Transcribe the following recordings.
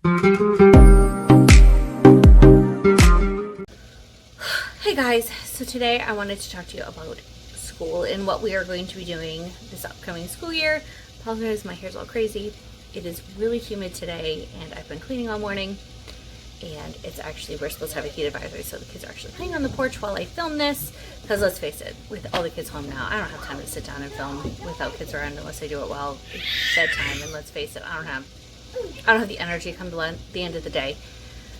Hey guys, so today I wanted to talk to you about school and what we are going to be doing this upcoming school year. Apologize, my hair's all crazy. It is really humid today and I've been cleaning all morning, and it's actually, we're supposed to have a heat advisory, so the kids are actually playing on the porch while I film this, because let's face it, with all the kids home now, I don't have time to sit down and film without kids around unless I do it while it's bedtime, and let's face it, I don't have the energy come to the end of the day.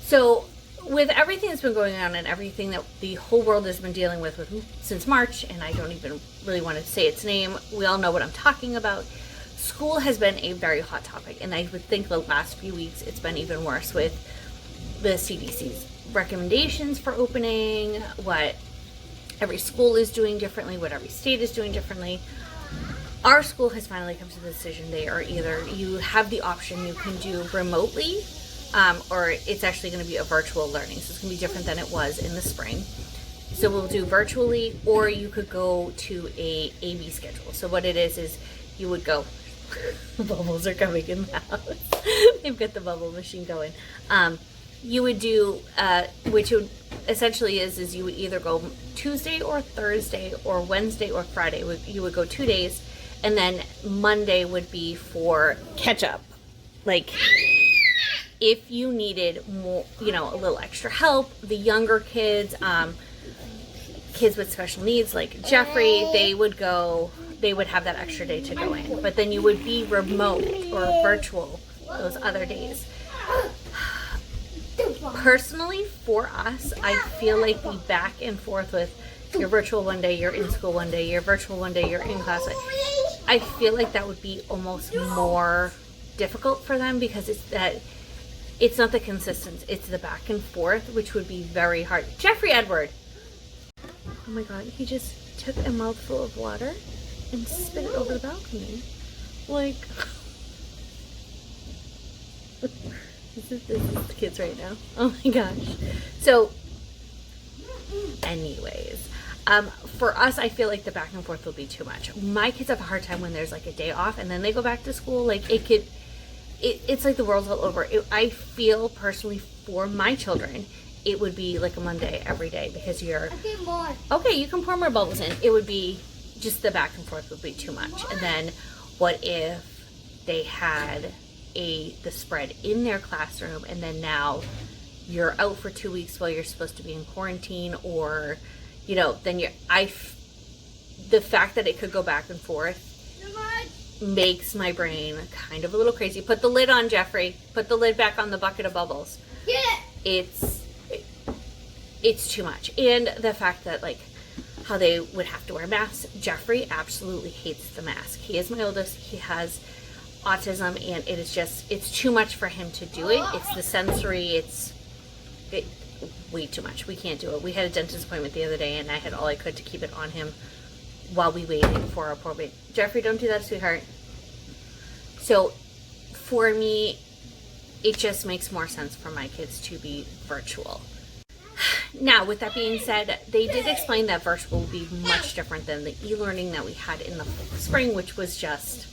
So with everything that's been going on and everything that the whole world has been dealing with since March, and I don't even really want to say its name, we all know what I'm talking about. School has been a very hot topic, and I would think the last few weeks it's been even worse with the CDC's recommendations for opening, what every school is doing differently, what every state is doing differently. Our school has finally come to the decision they are either, you have the option you can do remotely, or it's actually going to be a virtual learning. So it's going to be different than it was in the spring. So we'll do virtually, or you could go to a AB schedule. So what it is you would go, bubbles are coming in the house. They've got the bubble machine going. You would do, which would essentially is you would either go Tuesday or Thursday or Wednesday or Friday. You would go 2 days, and then Monday would be for catch up. Like, if you needed more, a little extra help, the younger kids, kids with special needs like Jeffrey, they would have that extra day to go in. But then you would be remote or virtual those other days. Personally, for us, I feel like the back and forth with you're virtual one day, you're in school one day, you're virtual one day, you're in class. I feel like that would be almost more difficult for them, because it's not the consistency, it's the back and forth, which would be very hard. Jeffrey Edward! Oh my god, he just took a mouthful of water and spit it over the balcony. Like, this is the kids right now. Oh my gosh. So, anyways, for us, I feel like the back and forth will be too much. My kids have a hard time when there's like a day off and then they go back to school. Like, it's like the world's all over. I feel personally for my children, it would be like a Monday every day, because okay, you can pour more bubbles in. It would be just the back and forth would be too much. And then what if they had the spread in their classroom, and then now you're out for 2 weeks while you're supposed to be in quarantine, or then the fact that it could go back and forth makes my brain kind of a little crazy. Put the lid on, Jeffrey. Put the lid back on the bucket of bubbles. Yeah. It's too much. And the fact that, like, how they would have to wear masks. Jeffrey absolutely hates the mask. He is my oldest. He has autism, and it's too much for him to do it. It's the sensory, it's way too much. We can't do it. We had a dentist appointment the other day, and I had all I could to keep it on him while we waited for our poor baby. Jeffrey, don't do that, sweetheart. So for me, it just makes more sense for my kids to be virtual. Now, with that being said, they did explain that virtual will be much different than the e-learning that we had in the spring, which was just,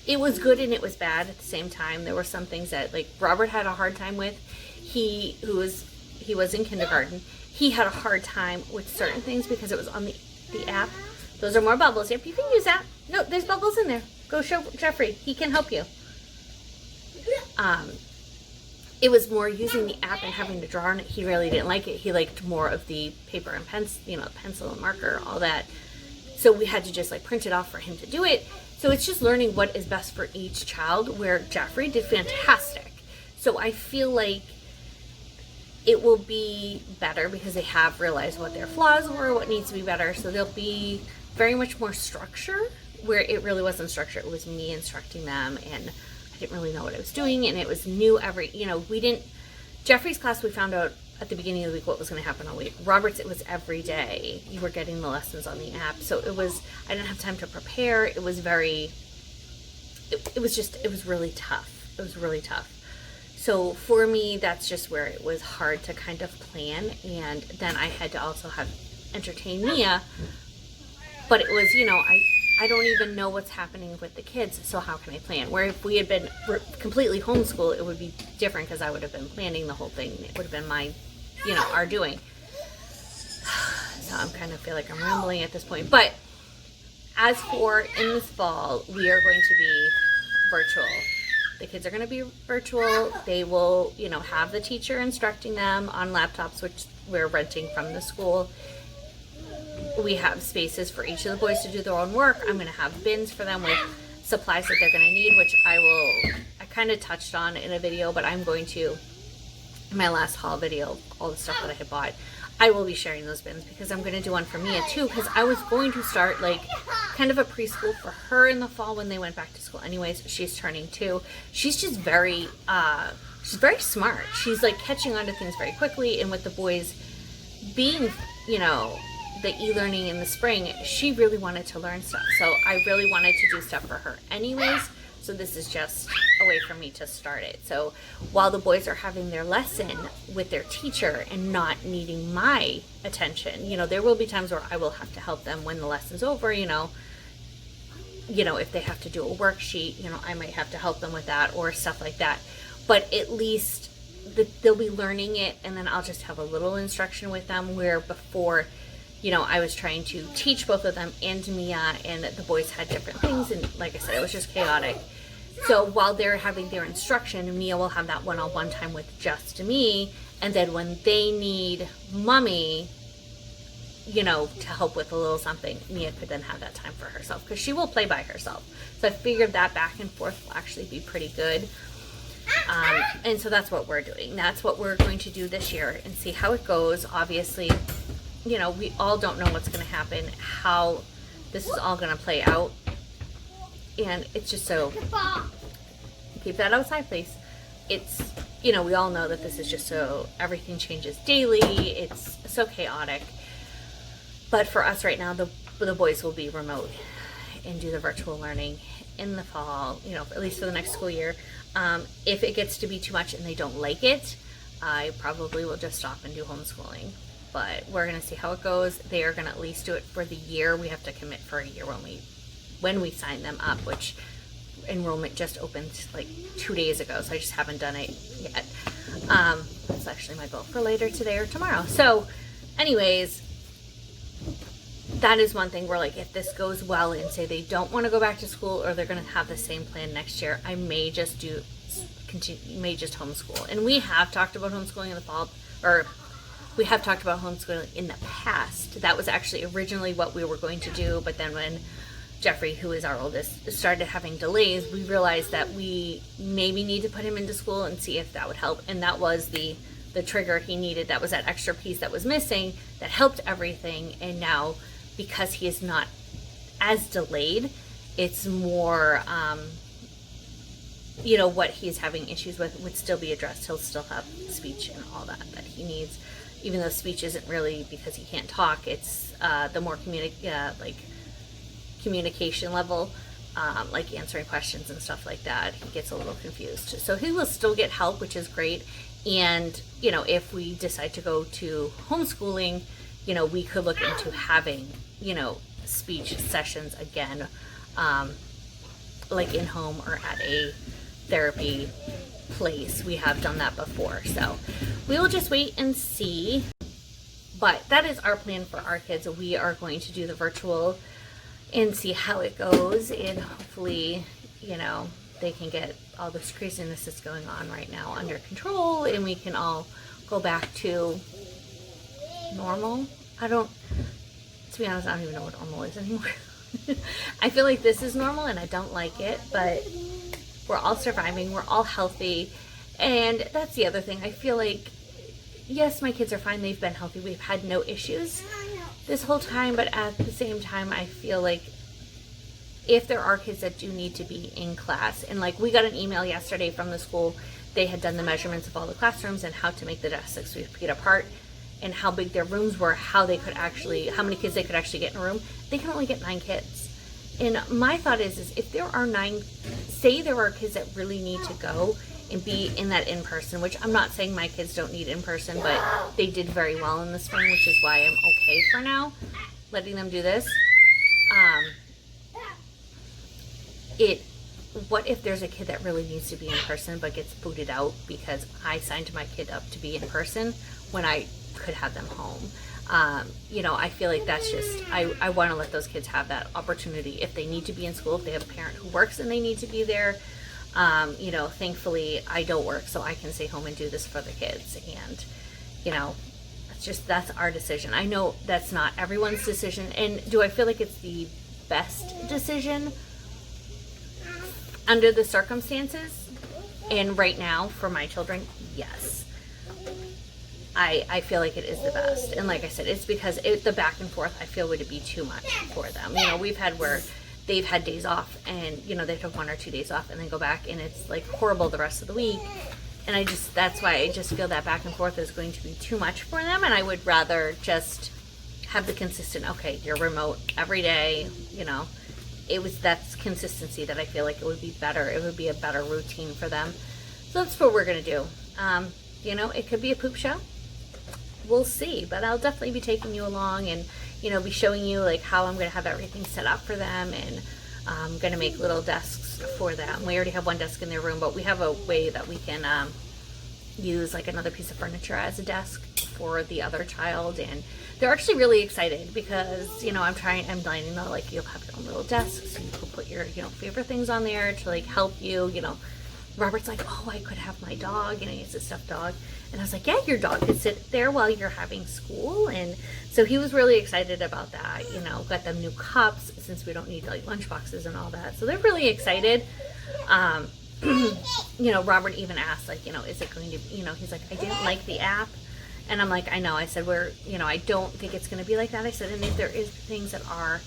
it was good and it was bad at the same time. There were some things that, like, Robert had a hard time with. He was in kindergarten. He had a hard time with certain things because it was on the app. Those are more bubbles. Yep, you can use that. No, there's bubbles in there. Go show Jeffrey. He can help you. It was more using the app and having to draw on it. He really didn't like it. He liked more of the paper and pencil and marker, all that. So we had to just like print it off for him to do it. So it's just learning what is best for each child, where Jeffrey did fantastic. So I feel like it will be better because they have realized what their flaws were, what needs to be better. So there'll be very much more structure, where it really wasn't structure. It was me instructing them, and I didn't really know what I was doing, and it was new Jeffrey's class, we found out at the beginning of the week what was going to happen all week. Robert's, it was every day. You were getting the lessons on the app. So I didn't have time to prepare. It was really tough. It was really tough. So for me, that's just where it was hard to kind of plan. And then I had to also entertain Mia. But it was, I don't even know what's happening with the kids, so how can I plan? Where if we had been completely homeschool, it would be different because I would have been planning the whole thing. It would have been my, our doing. So I'm kind of feel like I'm rambling at this point. But as for in this fall, we are going to be virtual. The kids are going to be virtual. They will, have the teacher instructing them on laptops, which we're renting from the school. We have spaces for each of the boys to do their own work. I'm going to have bins for them with supplies that they're going to need, which I kind of touched on in a video, but I'm going to, in my last haul video, all the stuff that I had bought, I will be sharing those bins because I'm going to do one for Mia too, because I was going to start like kind of a preschool for her in the fall when they went back to school. Anyways, she's turning 2. She's just very smart. She's like catching on to things very quickly, and with the boys being, the e-learning in the spring, she really wanted to learn stuff. So I really wanted to do stuff for her anyways. So this is just a way for me to start it. So while the boys are having their lesson with their teacher and not needing my attention, there will be times where I will have to help them when the lesson's over, if they have to do a worksheet, I might have to help them with that or stuff like that. But at least they'll be learning it, and then I'll just have a little instruction with them, where before, I was trying to teach both of them and Mia, and the boys had different things, and like I said, it was just chaotic. So while they're having their instruction, Mia will have that one-on-one time with just me, and then when they need mommy, to help with a little something, Mia could then have that time for herself, because she will play by herself. So I figured that back and forth will actually be pretty good. And so that's what we're doing. That's what we're going to do this year and see how it goes. Obviously, we all don't know what's going to happen, how this is all going to play out. And it's just so, keep that outside, please. It's, we all know that this is just so, everything changes daily. It's so chaotic. But for us right now, the boys will be remote and do the virtual learning in the fall, at least for the next school year. If it gets to be too much and they don't like it, I probably will just stop and do homeschooling. But we're going to see how it goes. They are going to at least do it for the year. We have to commit for a year when we sign them up, which enrollment just opened like 2 days ago, so I just haven't done it yet. That's actually my goal for later today or tomorrow. So anyways, that is one thing where, like, if this goes well and say they don't want to go back to school or they're going to have the same plan next year, I may just homeschool. And we have talked about homeschooling in the fall, or we have talked about homeschooling in the past. That was actually originally what we were going to do, but then when Jeffrey, who is our oldest, started having delays, we realized that we maybe need to put him into school and see if that would help. And that was the trigger he needed. That was that extra piece that was missing that helped everything. And now, because he is not as delayed, it's more, what he's having issues with would still be addressed. He'll still have speech and all that he needs, even though speech isn't really because he can't talk. It's the more communication level, like answering questions and stuff like that. He gets a little confused. So he will still get help, which is great. And, if we decide to go to homeschooling, we could look into having, speech sessions again, like in home or at a therapy place. We have done that before. So we will just wait and see. But that is our plan for our kids. We are going to do the virtual and see how it goes. And hopefully, they can get all this craziness that's going on right now under control, and we can all go back to normal. To be honest, I don't even know what normal is anymore. I feel like this is normal and I don't like it, but we're all surviving. We're all healthy. And that's the other thing. I feel like, yes, my kids are fine. They've been healthy. We've had no issues this whole time, but at the same time, I feel like if there are kids that do need to be in class, and like we got an email yesterday from the school, they had done the measurements of all the classrooms and how to make the desks 6 feet apart and how big their rooms were, how many kids they could actually get in a room. They can only get 9 kids. And my thought is if there are 9, say there are kids that really need to go and be in that in-person, which I'm not saying my kids don't need in-person, but they did very well in the spring, which is why I'm okay for now letting them do this. what if there's a kid that really needs to be in person but gets booted out because I signed my kid up to be in person when I could have them home? I feel like that's just, I want to let those kids have that opportunity if they need to be in school, if they have a parent who works and they need to be there. Thankfully I don't work, so I can stay home and do this for the kids. And, that's our decision. I know that's not everyone's decision. And do I feel like it's the best decision under the circumstances? And right now for my children, yes. I feel like it is the best. And like I said, it's because the back and forth I feel would be too much for them. We've had where they've had days off and, they took 1 or 2 days off and then go back and it's like horrible the rest of the week. And that's why I just feel that back and forth is going to be too much for them. And I would rather just have the consistent, okay, you're remote every day, that's consistency that I feel like it would be better. It would be a better routine for them. So that's what we're going to do. It could be a poop show. We'll see, but I'll definitely be taking you along and, be showing you like how I'm going to have everything set up for them. And I'm going to make little desks for them. We already have one desk in their room, but we have a way that we can use like another piece of furniture as a desk for the other child. And they're actually really excited because, I'm lining up, like, you'll have your own little desk, so you can put your, favorite things on there to like help you. Robert's like, oh, I could have my dog, he's a stuffed dog. And I was like, yeah, your dog could sit there while you're having school. And so he was really excited about that. Got them new cups since we don't need like lunch boxes and all that. So they're really excited. Robert even asked, like, is it going to, he's like, I didn't like the app. And I'm like, I know. I said, I don't think it's going to be like that. I said, and if there is things that are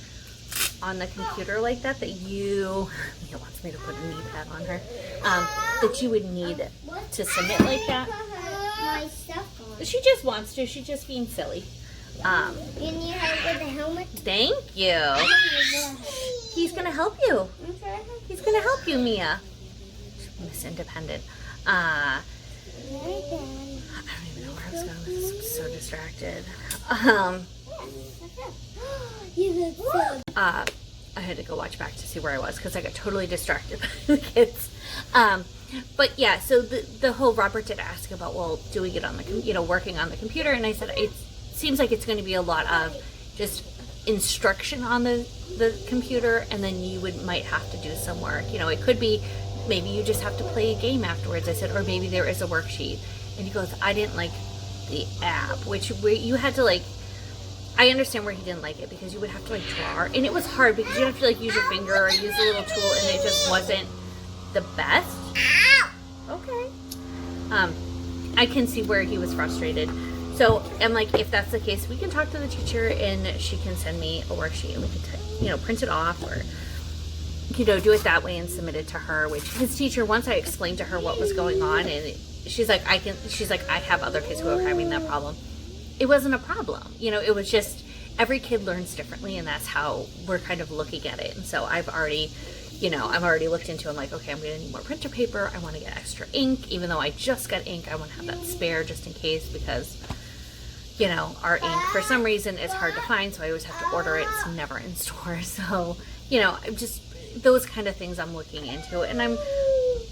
on the computer like that he wants me to put a knee pad on her, that you would need to submit like that. She just wants to. She's just being silly. You need help with the helmet? Thank you. He's going to help you. He's going to help you, Mia. Miss Independent. I don't even know where I was going. I'm so distracted. I had to go watch back to see where I was because I got totally distracted by the kids. But yeah, so the whole Robert did ask about, well, doing it on the, working on the computer. And I said, it seems like it's going to be a lot of just instruction on the computer. And then you might have to do some work. It could be, maybe you just have to play a game afterwards. I said, or maybe there is a worksheet. And he goes, I didn't like the app, which you had to like, I understand where he didn't like it because you would have to like draw, and it was hard because you have to like use your finger or use a little tool, and it just wasn't the best. Okay. I can see where he was frustrated. So I'm like, if that's the case, we can talk to the teacher and she can send me a worksheet and we can, print it off or, do it that way and submit it to her. Which his teacher, once I explained to her what was going on, and she's like, I have other kids who are having that problem. It wasn't a problem. It was just every kid learns differently, and that's how we're kind of looking at it. And so I'm already looked into, I'm like, okay, I'm going to need more printer paper. I want to get extra ink. Even though I just got ink, I want to have that spare just in case because, our ink for some reason is hard to find. So I always have to order it. It's never in store. So, just those kind of things I'm looking into, and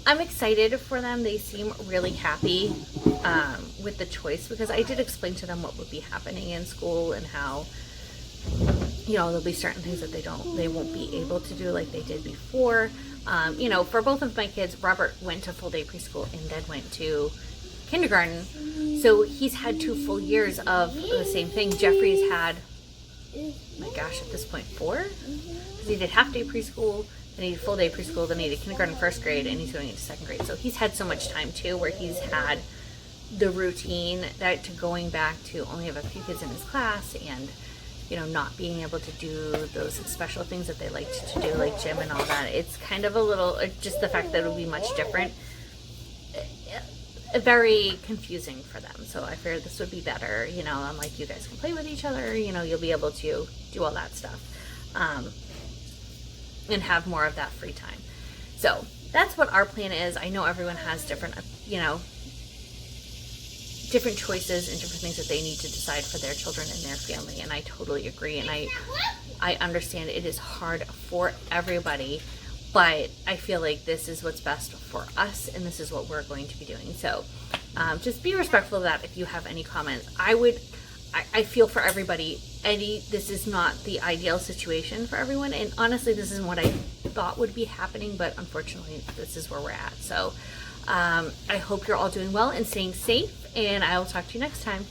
I'm excited for them. They seem really happy with the choice because I did explain to them what would be happening in school and how, there'll be certain things that they won't be able to do like they did before. For both of my kids, Robert went to full day preschool and then went to kindergarten. So he's had 2 full years of the same thing. Jeffrey's had, my gosh, at this point 4, because he did half day preschool, then he did full day preschool, then he did kindergarten, 1st grade, and he's going into 2nd grade. So he's had so much time too, where he's had the routine that to going back to only have a few kids in his class and, not being able to do those special things that they liked to do, like gym and all that. It's kind of a little, just the fact that it'll be much different, very confusing for them. So I figured this would be better. I'm like, you guys can play with each other, you'll be able to do all that stuff. And have more of that free time. So that's what our plan is. I know everyone has different, different choices and different things that they need to decide for their children and their family. And I totally agree. And I understand it is hard for everybody but I feel like this is what's best for us, and this is what we're going to be doing. So just be respectful of that. If you have any comments, I feel for everybody. This is not the ideal situation for everyone, and honestly, this isn't what I thought would be happening, but unfortunately, this is where we're at. So I hope you're all doing well and staying safe, and I will talk to you next time.